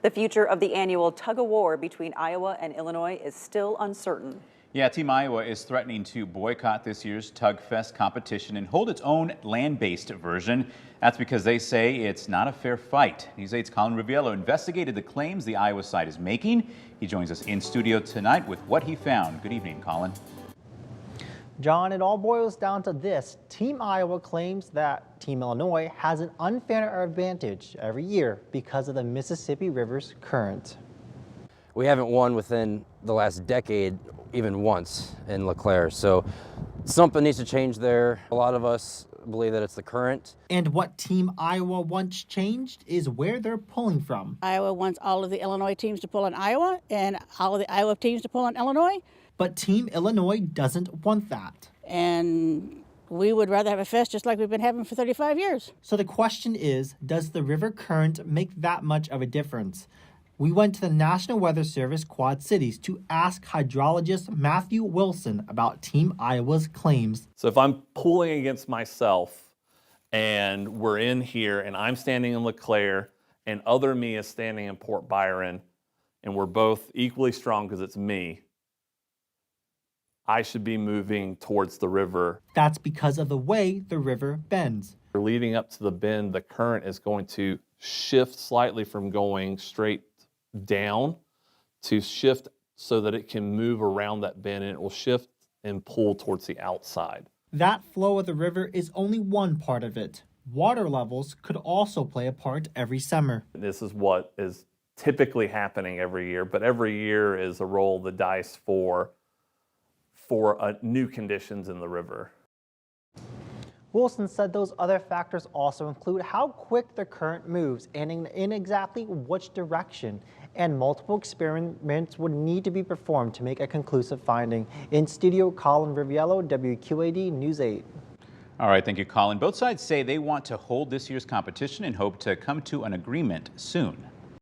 The future of the annual tug-of-war between Iowa and Illinois is still uncertain. Yeah, Team Iowa is threatening to boycott this year's Tug Fest competition and hold its own land-based version. That's because they say it's not a fair fight. News 8's Colin Riviello investigated the claims the Iowa side is making. He joins us in studio tonight with what he found. Good evening, Colin. John, it all boils down to this. Team Iowa claims that Team Illinois has an unfair advantage every year because of the Mississippi River's current. We haven't won within the last decade even once in LeClaire, so something needs to change there. A lot of us believe that it's the current. And what Team Iowa wants changed is where they're pulling from. Iowa wants all of the Illinois teams to pull on Iowa and all of the Iowa teams to pull on Illinois. But Team Illinois doesn't want that. And we would rather have a fest just like we've been having for 35 years. So the question is, does the river current make that much of a difference? We went to the National Weather Service Quad Cities to ask hydrologist Matthew Wilson about Team Iowa's claims. So if I'm pulling against myself and we're in here and I'm standing in LeClaire and other me is standing in Port Byron and we're both equally strong because it's me, I should be moving towards the river. That's because of the way the river bends. Leading up to the bend, the current is going to shift slightly from going straight down to shift so that it can move around that bend, and it will shift and pull towards the outside. That flow of the river is only one part of it. Water levels could also play a part every summer. This is what is typically happening every year, but every year is a roll of the dice for new conditions in the river. Wilson said those other factors also include how quick the current moves and in exactly which direction, and multiple experiments would need to be performed to make a conclusive finding. In studio, Colin Riviello, WQAD News 8. All right, thank you, Colin. Both sides say they want to hold this year's competition and hope to come to an agreement soon.